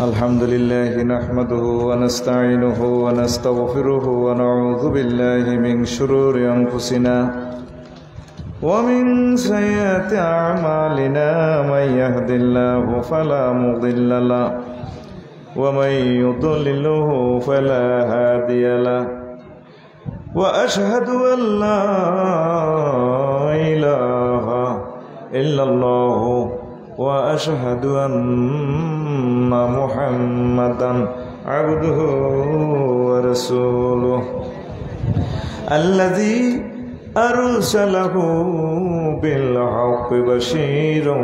الحمد لله نحمده ونستعينه ونستغفره ونعوذ بالله من شرور أنفسنا ومن سيئات أعمالنا من يهد الله فلا مضل له ومن يضلله فلا هادي له وأشهد أن لا إله إلا الله وأشهد أن محمدا عبده ورسوله الذي أرسله بالحق بشيرا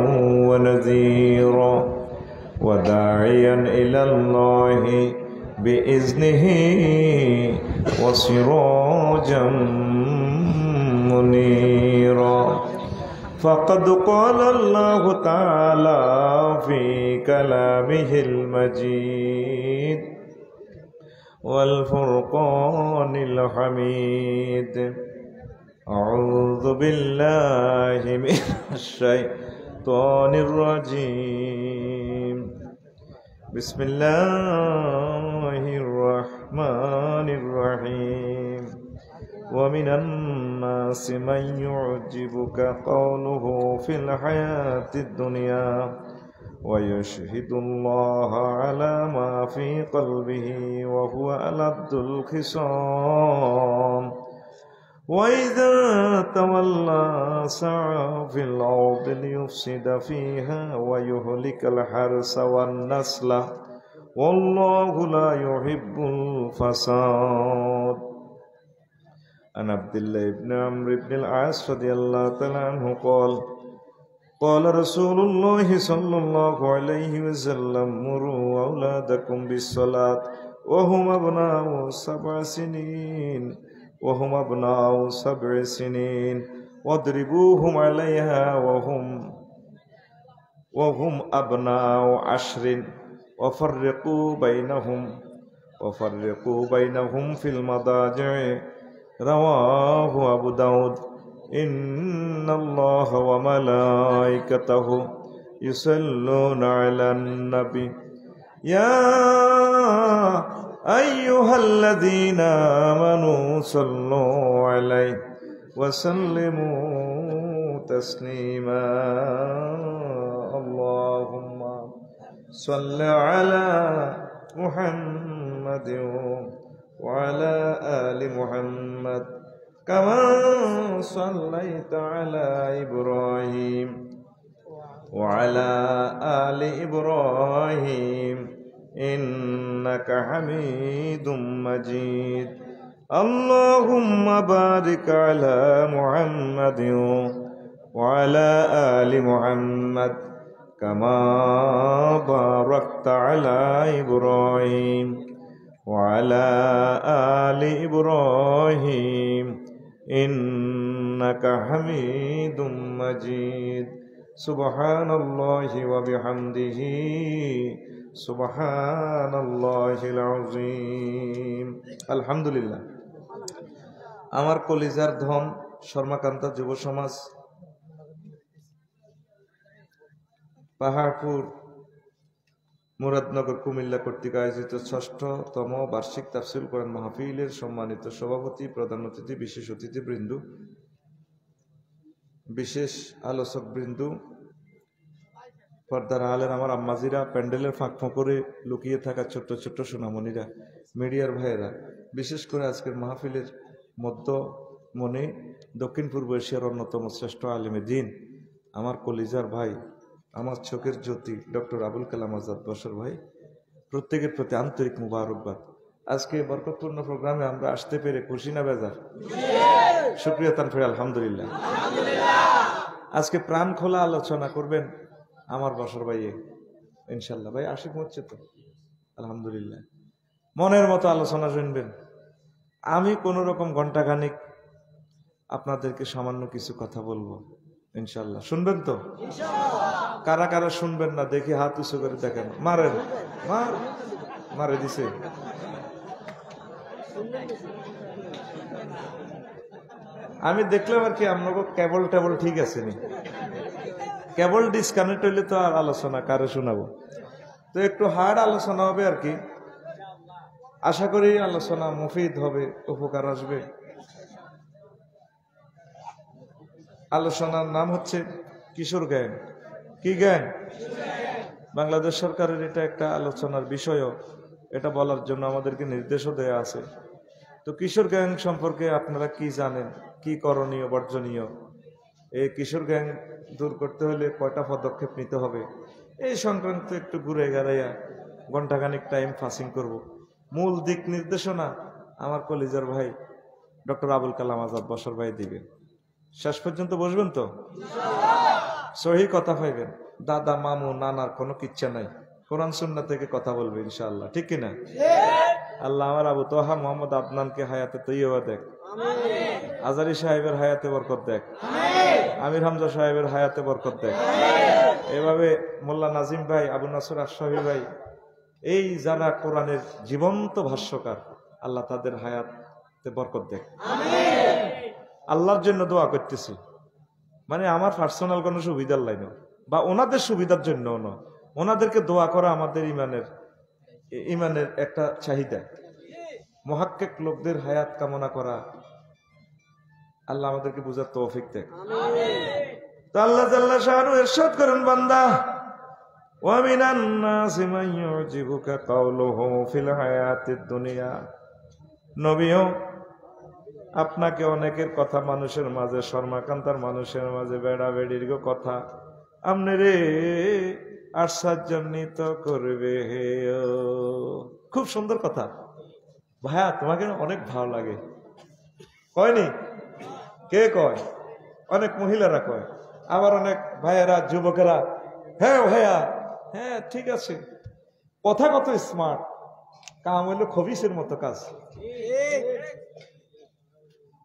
ونذيرا وداعيا إلى الله بإذنه وسراجا منيرا فقد قال الله تعالى في كلامه المجيد والفرقان الحميد أعوذ بالله من الشيطان الرجيم بسم الله الرحمن الرحيم ومن الناس من يعجبك قوله في الحياة الدنيا ويشهد الله على ما في قلبه وهو ألد الخصام وإذا تولى سعى في الأرض ليفسد فيها ويهلك الحرث والنسل والله لا يحب الفساد. عن عبد الله بن عمرو بن العاص رضي الله تعالى عنه قال قال رسول الله صلى الله عليه وسلم مروا أولادكم بالصلاة وهم أبناء 7 سنين واضربوهم عليها وهم أبناء 10 وفرقوا بينهم في المضاجع رواه أبو داود. إن الله وملائكته يصلون على النبي يا أيها الذين آمنوا صلوا عليه وسلموا تسليما. اللهم صل على محمد وعلى آل محمد كما صليت على إبراهيم وعلى آل إبراهيم إنك حميد مجيد. اللهم بارك على محمد وعلى آل محمد كما باركت على إبراهيم وعلى آل إبراهيم إنك حميد مجيد. سبحان الله وبحمده سبحان الله العظيم. আলহামদুলিল্লাহ। আমার কলিজার ধন শর্মাকান্ত যুব সমাজ পাহাড়পুর মুরাদনগর কুমিল্লা কর্তৃক আয়োজিত ৬ষ্ঠতম বার্ষিক তাফসীর কোরআন মাহফিলের সম্মানিত সভাপতি, প্রধান অতিথি, বিশেষ অতিথিবৃন্দ, বিশেষ আলোচক বৃন্দ, পর্দার আলের আমার আম্মাজিরা, প্যান্ডেলের ফাঁক ফোঁকরে লুকিয়ে থাকা ছোট্ট ছোট্ট সোনামণিরা, মিডিয়ার ভাইয়েরা, বিশেষ করে আজকের মাহফিলের মনে দক্ষিণ পূর্ব এশিয়ার অন্যতম শ্রেষ্ঠ আলেমে দিন, আমার কলিজার ভাই, আমার চোখের জ্যোতি ডক্টর আবুল কালাম আজাদ বশর ভাই, প্রত্যেকের প্রতি আন্তরিক মুবারকবাদ। আজকে বরকতপূর্ণ প্রোগ্রামে আমরা আসতে পেরে খুশি না বেজার? শুকরিয়া তানফির আলহামদুলিল্লাহ। আজকে প্রাণ খোলা আলোচনা করবেন আমার বশর ভাইয়ে ইনশাল্লাহ। ভাই আশিক হচ্ছে তো আলহামদুলিল্লাহ, মনের মতো আলোচনা শুনবেন। আমি কোনো রকম ঘন্টাখানিক আপনাদেরকে সামান্য কিছু কথা বলবো ইনশাল্লাহ। শুনবেন তো? কারা কারা শুনবেন না দেখি হাত উঁচু করে দেখেন। মারেন, মারে দিছে। আমি দেখলাম আর কি আপনাকে কেবল টেবল ঠিক আছে নি, কেবল ডিসকানেক্ট হইলে তো আর আলোচনা কারে শোনাবো, তো একটু হার্ড আলোচনা হবে আর কি। আশা করি আলোচনা মুফিদ হবে, উপকার আসবে। আলোচনার নাম হচ্ছে কিশোর গ্যাং। কি গ্যাং? বাংলাদেশ সরকারের এটা একটা আলোচনার বিষয়ও, এটা বলার জন্য আমাদেরকে নির্দেশও দেয়া আছে। তো কিশোর গ্যাং সম্পর্কে আপনারা কি জানেন, কি করণীয় বর্জনীয়, এই কিশোর গ্যাং দূর করতে হলে কয়টা পদক্ষেপ নিতে হবে, এই সংক্রান্ত একটু ঘুরে গেড়াইয়া ঘন্টাখানিক টাইম পাসিং করব। মূল দিক নির্দেশনা আমার কলিজার ভাই ডক্টর আবুল কালাম আজাদ বসর ভাই দিবেন। শেষ পর্যন্ত বসবেন তো? সহি কথা পাইবেন, দাদা মামু নানার কোনো কিচ্ছা নাই, কোরআন সুন্নাহ থেকে কথা বলবে ইনশাআল্লাহ, ঠিক কিনা? আল্লাহ আমার আবু তোহা মোহাম্মদ আদনানকে হায়াতে তৈয়বা দেখ, আজারি সাহেবের হায়াতে বরকত দেখ, আমির হামজা সাহেবের হায়াতে বরকত দেখ, এভাবে মোল্লা নাজিম ভাই, আবু নাসর আশরাফি ভাই, এই যারা কোরআনের জীবন্ত ভাষ্যকার, আল্লাহ তাদের হায়াতে বরকত দেখ। আল্লাহর জন্য দোয়া করতেছি, মানে আমার পার্সোনাল কোনো সুবিধার লাইন বা ওনাদের সুবিধার জন্য না, ওনাদেরকে দোয়া করা আমাদের ইমানের একটা চাহিদা। মুহাক্কিক লোকদের হায়াত কামনা করা, আল্লাহ আমাদেরকে বুঝার তৌফিক দেখ। তো আল্লাহ জাল্লা শাআনু ইরশাদ করেন, বান্দা ওয়া মিনান নাসি মান ইউজিবুকা কাওলুহু ফিল হায়াতিদ দুনিয়া, নবীও আপনাকে অনেকের কথা মানুষের মাঝে, শর্মাকান্তার মানুষের মাঝে বেড়া বেড়ির কথা আমনে রে আশ্চর্যান্বিত করবে। খুব সুন্দর কথা ভাইয়া, তোমাকে অনেক ভালো লাগে, কয়নি? কে কয়? অনেক মহিলারা কয়, আবার অনেক ভাইয়েরা, যুবকেরা, হ্যাঁ ভাইয়া, হ্যাঁ ঠিক আছে, কথা কত স্মার্ট, কাম হইল খবিসের মতো কাজ।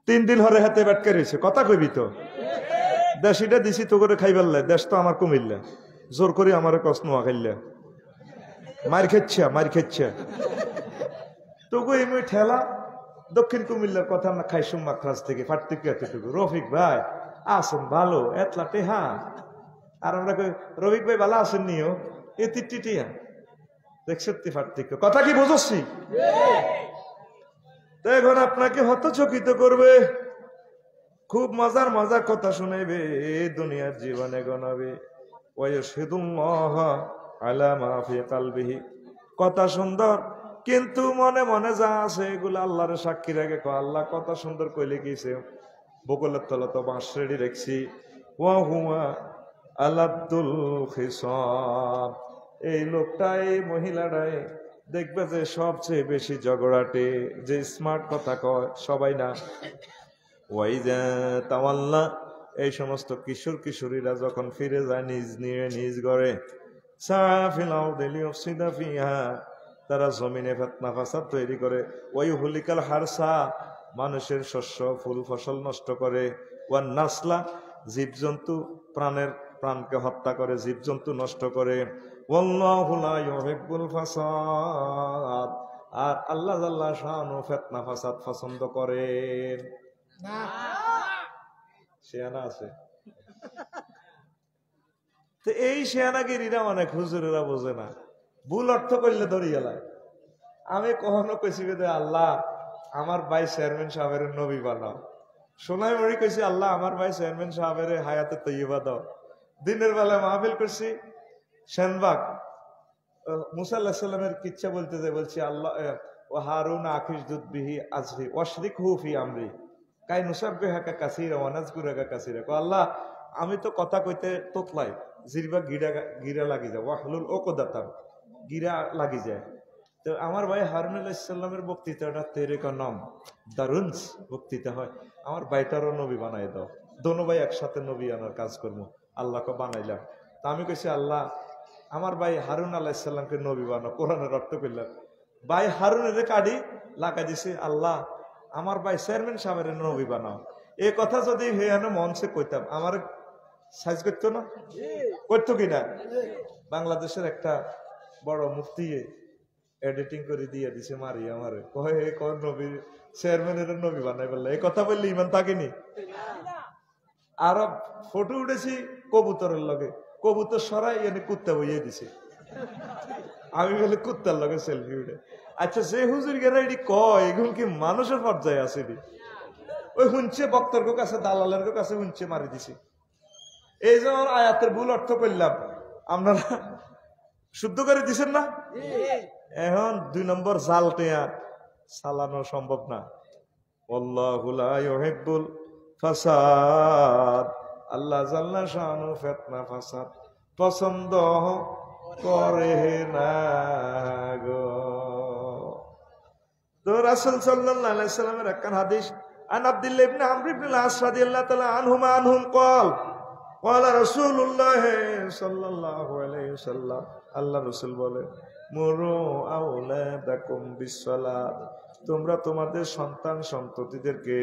3 দিন হরে হাতে ব্যাটকে রয়েছে, কথা কইবি তো, দেশিটা দিছি তো করে খাইবার লাই, দেশ তো আমার কুমিল্লা, জোর করে আমার কষ্ট নোয়া খাইলা, মার খেচ্ছে তবু এই ঠেলা। দক্ষিণ কুমিল্লার কথা না খাইসুম মাখরাজ থেকে পার্থক্য এতটুকু। রফিক ভাই আসেন ভালো, এতলা টেহা, আর আমরা রফিক ভাই ভালো আসেন নিও, এ তিটিয়া দেখ, সত্যি পার্থক্য। কথা কি বুঝছি? তো এখন আপনাকে হতচকিত করবে, খুব মজার মজার কথা শুনাইবে, দুনিয়ার জীবনে গনাবে। ওয়ায়াশহাদুল্লাহ আলা মা ফি কলবিহি, কথা সুন্দর কিন্তু মনে মনে যা আছে এগুলো আল্লাহর সাক্ষী রেখে আল্লাহ কথা সুন্দর কইলে গেছে, বকুলের তলা তো বাঁশ রেডি রেখছি। ওয়া হুয়া আলাদ্দুল খিসাব, এই লোকটা, এই মহিলাটাই দেখবে যে সবচেয়ে বেশি ঝগড়াটে, যে স্মার্ট কথা কয় সবাই না। ওয়াইজা তাওয়াল্লা, এই সমস্ত কিশোর কিশোরীরা যখন ফিরে যায় নিজ ঘরে, সাফিলাউ দিলিউফসিদা ফিহা, তারা জমিনে ফিতনা ফাসাদ তৈরি করে। ওয়াইহুলিকাল হারসা, মানুষের শস্য ফুল ফসল নষ্ট করে। ওয়ান নাসলা, জীবজন্তু প্রাণকে হত্যা করে, জীবজন্তু নষ্ট করে। ওয়াল্লাহু লা ইউহিব্বুল ফাসাদ, আর আল্লাহ জাল্লা শাআনু ফিতনা ফাসাদ পছন্দ করেন না। শিয়ানা আছে তো এই শিয়ানাগিরিরা অনেক হুজুরেরা বোঝে না, ভুল অর্থ করলে ধরিয়ে লাই। আমি কখনো কইছি যে আল্লাহ আমার ভাই চেয়ারম্যান সাহেবের নবী বানাও, সোনাই মরি কইছি আল্লাহ আমার ভাই চেয়ারম্যান সাহেবের হায়াতে তৈয়বা দাও। দিনের বেলা মাহফিল করছি সেনবাগ, মুসা আলাইহিস সালামের কিচ্ছা বলতে যাই, বলছি আল্লাহ ও হারুন আখিস দুধ বিহি আজরি ওয়াশরিক হু ফি আমরি কাই নুসাব্বিহাকা কাসীরা ওয়া নাযকুরাকা কাসীরা। আল্লাহ আমি তো কথা কইতে তোতলাই, জিরবা গিরা লাগি যায়, ওয়াহলুল উকদাতান, গিরা লাগি যায়। তো আমার ভাই হারুন আলাইহিস সালামের বক্তৃতাটা তেরে কা নাম দারুন বক্তৃতা হয়, আমার ভাইটারও নবী বানাই দাও, দোনো ভাই একসাথে নবী আনার কাজ করবো। আল্লাহকে বানাইলাম। তা আমি কইছি আল্লাহ আমার ভাই হারুন আলাইহিস সালামকে নবী বানাও, কোরআনের অর্থ করলাম। ভাই হারুনের কাডি লাগা দিছে, আল্লাহ আমার ভাই চেয়ারম্যান সাহেবের নবী বানাও। এই কথা যদি হেয়ানো মঞ্চে কইতাম, আমার সাইজ করতো না, করতো কিনা? বাংলাদেশের একটা বড় মুফতি এডিটিং করে দিয়ে দিছে মারি আমারে, কয় নবী চেয়ারম্যানের নবী বানাই বললে, এই কথা বললে ইমান থাকেনি। আর ফটো উঠেছি কবুতরের লগে, কবুতর সরাই এনে কুত্তা বইয়ে দিছে। আমি বলে কুত্তার লগে সেলফি উঠে। আচ্ছা যে হুজুর গেরা এটি কয় এগুলো কি মানুষের পর্যায়ে আছে? ওই শুনছে বক্তর কাছে, দালালের কাছে শুনছে মারি দিছে। এই যেমন আয়াতের ভুল অর্থ করলাম, আপনারা শুদ্ধ করে দিছেন না? এখন 2 নম্বর জাল টেয়া চালানো সম্ভব না। আল্লাহু লা ইউহিব্বুল ফাসাদ, আল্লাহ জাল্লা শানু ফিতনা ফাসাদ পছন্দ করে না গো। তো রাসূল সাল্লাল্লাহু আলাইহি সাল্লামের একখান হাদিস, আন আব্দুল্লাহ ইবনে আমর ইবনে আল-আস রাদিয়াল্লাহু তাআলা আনহুমা ক্বাল ক্বালা রাসূলুল্লাহ সাল্লাল্লাহু আলাইহি ওয়াসাল্লাম, আল্লাহ রাসূল বলেন, মুরু আওলাদাকুম বিসসালাত, তোমরা তোমাদের সন্তান সন্ততিদেরকে,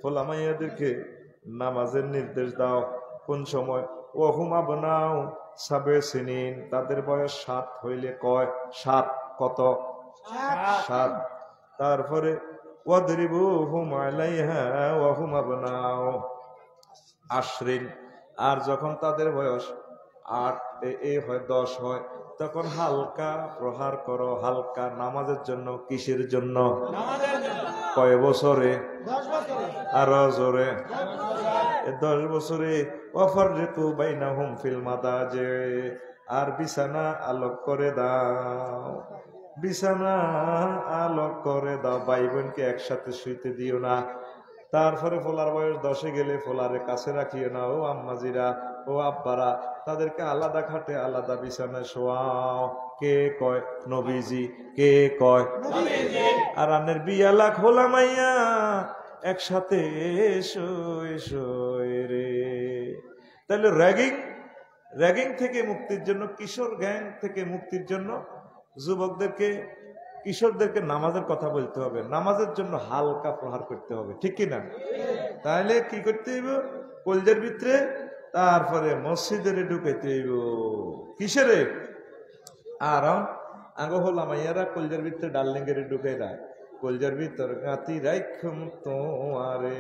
ফোলামাইয়াদেরকে নামাজের নির্দেশ দাও। কোন সময়? ওয়াহুম আবনাউ সাবে সিনিন, তাদের বয়স 7 হইলে কয় 7 কত? 7। তারপরে ওয়াদরিবুহুম আলাইহা ওয়াহুম আবনাউ আশরিন, আর যখন তাদের বয়স 8 হয় 10 হয় তখন হালকা প্রহার করো, হালকা নামাজের জন্য। কিসের জন্য? কয় বছরে? 10 বছরে। আরো জোরে? 10 বছরে। ওয়াফাররিকু বাইনাহুম ফিল মাদাজি, আর বিছানা আলোক করে দাও, বিছানা আলোক করে দাও। ভাই বোনকে একসাথে শুইতে দিও না। তারপরে ফোলার বয়স 10 গেলে ফোলারে কাছে রাখিও না। ও আম্মাজিরা, ও আব্বারা, তাদেরকে আলাদা খাটে আলাদা বিছানায় শোয়াও। কে কয়? নবীজি। কে কয়? নবীজি। আর আনের বিয়ালা খোলা মাইয়া একসাথে শোয় রে। তাহলে র্যাগিং থেকে মুক্তির জন্য, কিশোর গ্যাং থেকে মুক্তির জন্য যুবকদেরকে, কিশোরদেরকে নামাজের কথা বলতে হবে, নামাজের জন্য হালকা প্রহার করতে হবে, ঠিক কিনা? তাহলে কি করতে হইব? কলজের ভিতরে, তারপরে মসজিদের ঢুকাইতে হইব। কিসেরে? আর আগে হলাম মাইয়ারা কলজের ভিতরে ডার্লিংয়ের ঢুকাই রায়, কলজের ভিতর গাতি রাখুম তোমারে,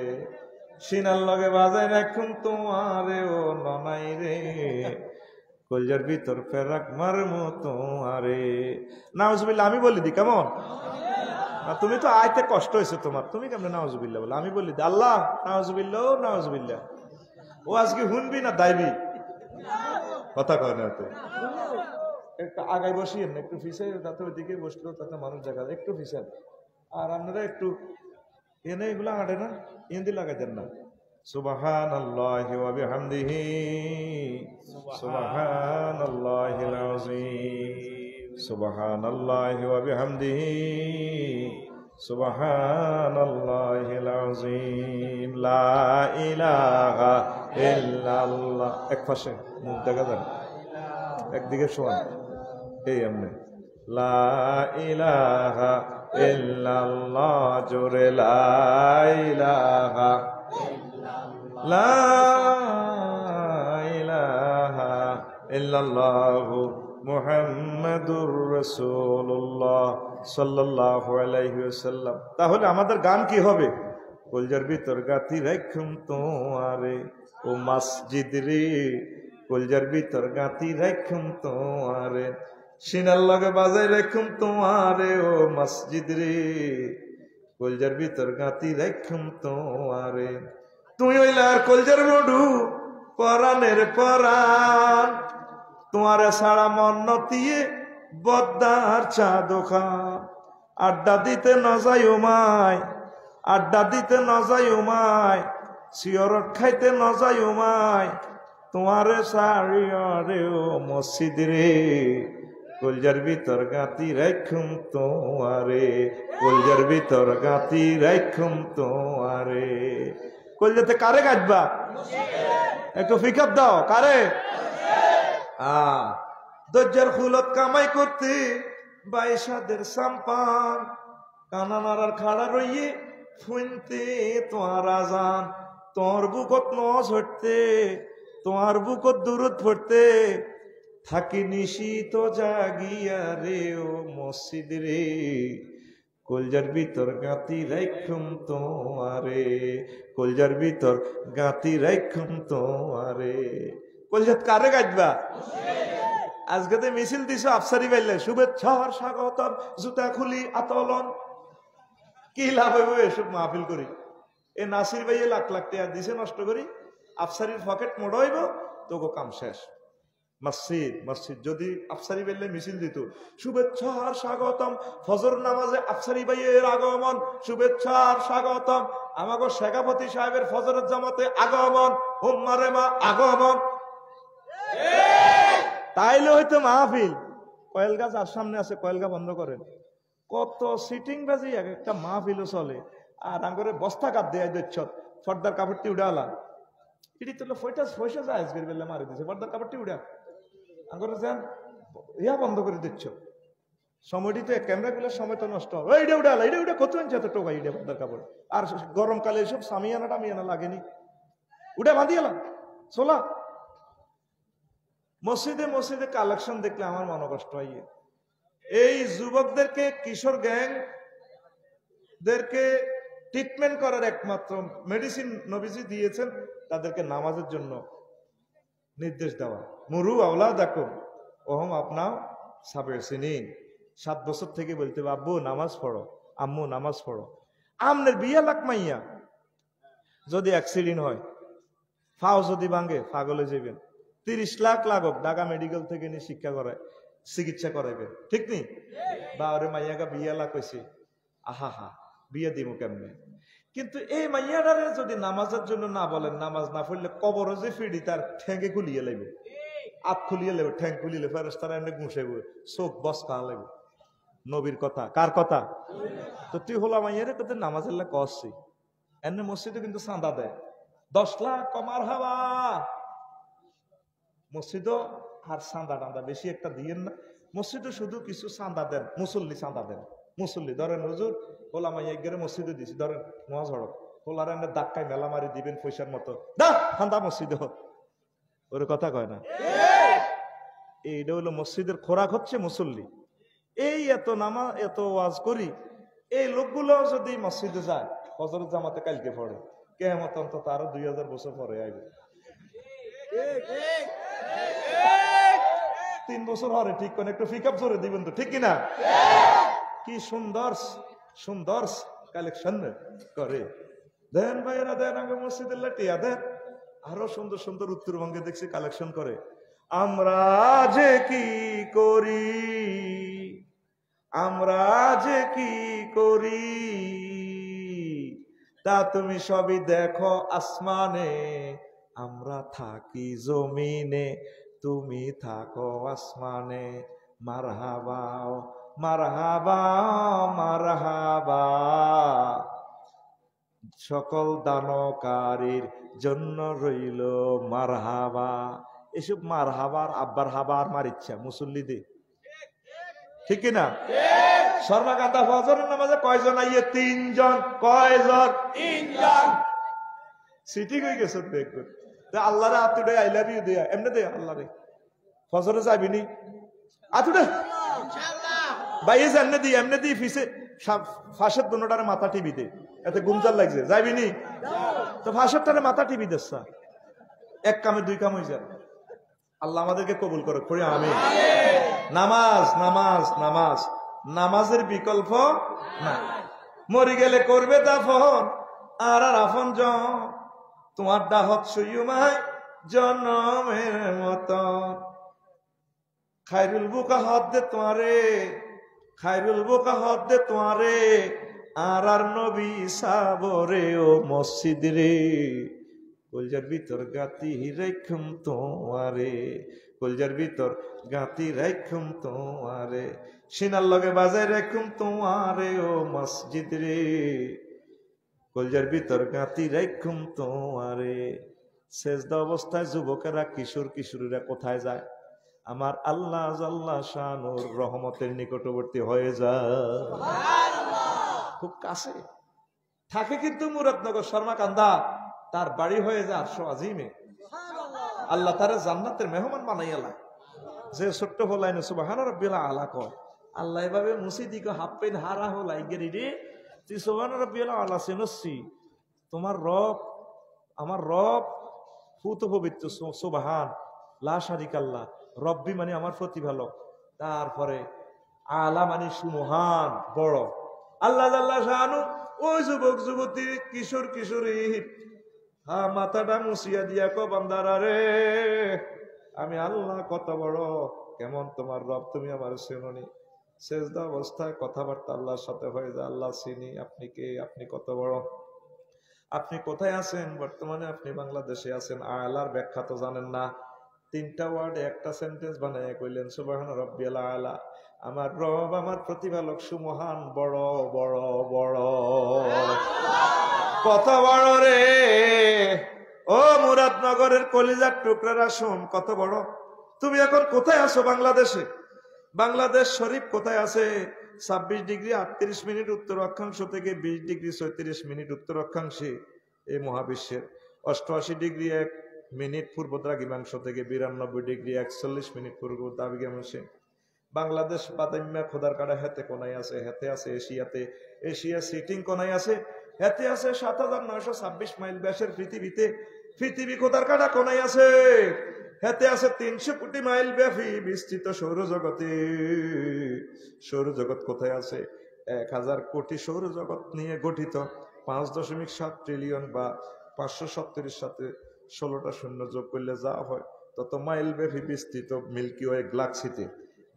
সিনার লগে বাজায় রাখুম তোমারে, ও ননাই রে কলজার ভিতর ফেরাক মারমো তোমারে। নাউজুবিল্লাহ আমি বলি দি, কেমন? তুমি তো আইতে কষ্ট হয়েছে তোমার, তুমি কেমন নাউজুবিল্লাহ বলে? আমি বলি দি, আল্লাহ নাউজুবিল্লাহ নাউজুবিল্লাহ। ও আজকে শুনবি না দাইবি? কথা কয় না তো। একটু আগায় বসিয়েন না, একটু ফিসে, তাতে ওইদিকে বসলো, তাতে মানুষ দেখা যায়, একটু ফিসেন। আর আপনারা একটু এনে এগুলো আটে না, ইন্দি লাগাই দেন না। সুবহানাল্লাহি ওয়া বিহামদিহি সুবহানাল্লাহিল আযীম, সুবহানাল্লাহি ওয়া বিহামদিহি সুবহানাল্লাহিল আযীম, লা ইলাহা ইল্লাল্লাহ। এক পাশে মুখ দেখা যায়, একদিকে শোন, এই এমনি লা ইলাহা ইল্লাল্লাহ, জোরে লা ইলাহা লা ইলাহা ইল্লাল্লাহু মুহাম্মাদুর রাসূলুল্লাহ সাল্লাল্লাহু আলাইহি ওয়াসাল্লাম। তাহলে আমাদের গান কি হবে? কলজার ভিতর গাতি রাখুম তোমারে, ও মসজিদ রে কলজার ভিতর গাতি রাখুম তোমারে, সিনার লগে বাজাই রাখুম তোমারে, ও মসজিদ রে কলজার ভিতর গাতি রাখুম তোমারে। তুই হইলার কলজার মডু পরাণের পরাণ, তোমারে সারা মন নতিয়ে বদ্দার চা দোকান। আড্ডা দিতে নজাই উমায়, আড্ডা দিতে নজাই উমায়, সিয়রট খাইতে নজাই উমায়, তোমারে সারিয়রে ও মসজিদ রে কলজার ভিতর গাতি রাখুম তোমারে, কলজার ভিতর গাতি রাখুম তোমারে। কলজাতে কারে গাইবা? একটু ফিকাপ দাও, কারে? দজ্জার ফুলত কামাই করতে বাইশাদের সাম্পান, কানা নারার খাড়া রইয়ে ফুনতে তোমার আজান, তোর বুকত নজ হটতে, তোমার বুকত দূরত পড়তে, থাকি নিশিত জাগিয়া রে ও মসজিদ রে কলজার ভিতর গাতি রাখুম তোমারে, কলজার ভিতর গাতি রাখুম তোমারে। কলজাত কারে কাটবা? আজকে তো মিছিল দিছো আফসারি বাইলে, শুভেচ্ছা স্বাগতম, জুতা খুলি আতলন। কি লাভ হইব এসব মাহফিল করি? এ নাসির ভাইয়ে লাখ লাখ টাকা দিছে নষ্ট করি, আফসারির পকেট মোড় হইব, তোকে কাম শেষ। মসজিদ মসজিদ যদি আফসারি বাইলে মিছিল দিত, শুভেচ্ছা স্বাগতম, ফজর নামাজে আফসারি ভাইয়ের আগমন, শুভেচ্ছা স্বাগতম, আমাকে শেখাপতি সাহেবের ফজরের জামাতে আগমন, হুম্মারে মা আগমন, তাইলে হয়তো মাহফিল। কয়েল গাছ আর সামনে আছে, কয়েল গাছ বন্ধ করেন। কত সিটিং বাজি এক একটা মাহফিলও চলে। আর আঙ্গরে বস্তা কাট দেয় দিচ্ছ, ফর্দার কাপড়টি উড়ালা, এটি তো পয়সা যায় আজকের বেলা মারি দিচ্ছে, ফর্দার কাপড়টি উড়া আঙ্গরে যান ইয়া বন্ধ করে দিচ্ছ। সময়টি তো ক্যামেরাগুলোর সময় তো নষ্ট হয়। এইটা উড়ালা, এটা উঠে কত ইঞ্চি এত টোকা, এটা ফর্দার কাপড়। আর গরমকালে এসব সামিয়ানা টামিয়ানা লাগেনি, উঠে বাঁধিয়েলাম চলা। মসজিদে মসজিদে কালেকশন দেখলে আমার মনে কষ্ট হয়। এই যুবকদেরকে, কিশোর গ্যাং দেরকে ট্রিটমেন্ট করার একমাত্র মেডিসিন নবীজি দিয়েছেন, তাদেরকে নামাজের জন্য নির্দেশ দেওয়া। মুরু আওলাদাকুম ওহম আপনা সাবের সিনিন, 7 বছর থেকে বলতে হবে আব্বু নামাজ পড়ো, আম্মু নামাজ পড়ো। আমনের বিয়া লাখ মাইয়া যদি অ্যাক্সিডেন্ট হয়, ফাও যদি ভাঙে, পাগলে যাবেন, 30 লাখ লাগক ঢাকা মেডিকেল থেকে নিয়ে শিক্ষা করায়, চিকিৎসা করাইবে, ঠিক নেই? বা ওরে মাইয়াকে বিয়া লাখ হয়েছে, আহা হা বিয়ে দিব কেমনে? কিন্তু এই মাইয়াটারে যদি নামাজের জন্য না বলেন, নামাজ না পড়লে কবর যে ফিডি তার ঠ্যাঙ্গে খুলিয়ে লাগবে, আত খুলিয়ে লাগবে, ঠ্যাং খুলিলে ফেরেশতারা এনে গুছাইব, চোখ বস কা লাগবে। নবীর কথা, কার কথা? তো তুই হলা মাইয়ারে তোদের নামাজের লাগ কষছি, এনে মসজিদে কিন্তু চাঁদা দেয় 10 লাখ কমার হাওয়া। মসজিদও আর চাঁদা টান্দা বেশি একটা দিয়েন না, মসজিদে শুধু কিছু চাঁদা দেন, মুসল্লি চাঁদা দেন। মুসল্লি ধরেন হুজুর হোলা মাইয়া গেলে মসজিদে দিছি, ধরেন মহাজ হড়ক হোলার এনে ধাক্কায় মেলা মারি দিবেন পয়সার মতো, দা ঠান্ডা মসজিদে ওর কথা কয় না। এইটা হলো মসজিদের খোরাক হচ্ছে মুসল্লি। এই এত নামা এত ওয়াজ করি, এই লোকগুলো যদি মসজিদে যায়, ফজরের জামাতে কালকে পড়ে, কিয়ামত অন্তত আরো 2000 বছর পরে আইবে। 3 বছর হরে ঠিক কোন একটু পিক আপ জোরে দিবেন তো, ঠিক কিনা? কি সুন্দর সুন্দর কালেকশন করে দেন ভাইয়েরা, দেন আগে মসজিদের লাটিয়া দেন। আরো সুন্দর সুন্দর উত্তরবঙ্গে দেখছি কালেকশন করে। আমরা যে কি করি, আমরা যে কি করি, তা তুমি সবই দেখো আসমানে, আমরা থাকি জমিনে, তুমি থাকো আসমানে। মারহাবা মারহাবা মারহাবা, সকল দানকারীর জন্য রইল মারহাবা। এসব মারহাবার আব্বার হাবার মার ইচ্ছা মুসল্লি দে, ঠিক কিনা? সর্বাগাতা ফজরের নামাজে কয়জন আইয়ে? 3 জন। কয়জন? 3 জন। সিটি হয়ে গেছে দেখবেন আল্লাহরে আতুডে আই লাভ ইউ দেয়া এমনি দে আল্লাহরে ফজরে যাবিনি আতুডে ভাইয়ে এমনি দি ফিসে ফাঁসের দুটারে মাথা টিভি দে, এতে গুমজার লাগছে, যাইবিনি তো ফাঁসেরটারে মাথা টিভি দেছা, এক কামে 2 কাম হয়ে যায়। আল্লাহ আমাদেরকে কবুল করে পড়ি আমিন। নামাজ নামাজ নামাজ, নামাজের বিকল্প না। মরি গেলে করবে দাফন, আর আফন জন তোমার ডাহত সুয়ুমায় জনমের মতো। খায়রুল বুকা হদ দে তোমারে, খায়রুল বুকা হদ দে তোমারে, আর নবী সাবরে ও মসজিদ রে। কলজার ভিতর গাতি রাখুম তোমারে, কলজার ভিতর গাতি রাখুম তোমারে, সিনার লগে বাজায় রাখুম তোমারে ও মসজিদ রে। কলজার ভিতর গাতি রাখুম তোমারে। সেজদা অবস্থায় যুবকেরা, কিশোর কিশোরীরা কোথায় যায়? আমার আল্লাহ জাল্লা শানুর রহমতের নিকটবর্তী হয়ে যায়, খুব কাছে থাকে। কিন্তু মুরাদনগর শর্মাকান্দা তার বাড়ি হয়ে যায় আরশো আজিমে। আল্লাহ তারে জান্নাতের মেহমান বানাইয়ালা। যে ছোট্ট হলাইন সুবহান রাব্বিল আলা কয়, আল্লাহ এভাবে মুসিদিকে হাফ পেন হারা হলাই গেরি রে, তুই সুবহান রাব্বিল আলা সিনসি, তোমার রব আমার রব ফুত পবিত্র সুবহান, লা শারিকাল্লাহ, রব্বি মানে আমার প্রতিপালক, তারপরে আলা মানে সুমহান বড়, আল্লাহ জাল্লা শানু। ওই যুবক যুবতী কিশোর কিশোরী মাথাটা মুছিয়া দিয়া কো বান্দারা রে, আমি আল্লাহ কত বড়, কেমন তোমার রব তুমি আমার চেননি। সেজদা অবস্থায় কথাবার্তা আল্লাহর সাথে হয়ে যায়, আল্লাহ চিনি, আপনি কে, আপনি কত বড়, আপনি কোথায় আছেন, বর্তমানে আপনি বাংলাদেশে আছেন। আলার ব্যাখ্যা তো জানেন না, 3টা ওয়ার্ডে একটা সেন্টেন্স বানায় কইলেন সুবহান রাব্বিয়াল আলা, আমার রব আমার প্রতিপালক সুমহান বড় বড় বড়, কত বড় রে। ও মুরাদনগরের কলিজার টুকরারা শোন, কত বড়। তুমি এখন কোথায় আছো? বাংলাদেশে। বাংলাদেশ শরীফ কোথায় আছে? 26 ডিগ্রি 38 মিনিট উত্তর অক্ষাংশ থেকে 20 ডিগ্রি 36 মিনিট উত্তর অক্ষাংশে এই মহাবিশ্বের। 88 ডিগ্রি 1 মিনিট পূর্ব দ্রাঘিমাংশ থেকে 92 ডিগ্রি 41 মিনিট পূর্ব দ্রাঘিমাংশে। বাংলাদেশ বাদাম্যা খোদার কাটা হেতে কোনায় আছে, হেতে আছে এশিয়াতে, এশিয়া সিটিং কোনায় আছে, হেতে আছে 7926 মাইল ব্যাসের পৃথিবীতে, পৃথিবী খোদার কাটা কোনায় আছে, হেতে আছে 300 কোটি মাইল ব্যাপী বিস্তৃত সৌরজগতে। সৌরজগৎ কোথায় আছে? 1000 কোটি সৌরজগৎ নিয়ে গঠিত, 5.7 ট্রিলিয়ন বা 570 সাথে 16টা শূন্য যোগ করলে যা হয় তত মাইল ব্যাপী বিস্তৃত মিল্কি ওয়ে গ্যালাক্সিতে।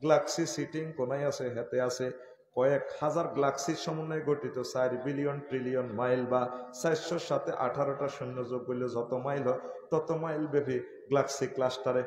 গ্যালাক্সি সিটিং কোনায় আছে? হেতে আছে কয়েক হাজার গ্যালাক্সির সমন্বয়ে গঠিত 4 বিলিয়ন ট্রিলিয়ন মাইল বা 400 সাথে 18টা শূন্য যোগ করলে যত মাইল হয় তত মাইল ব্যাপী গ্যালাক্সি ক্লাস্টারে।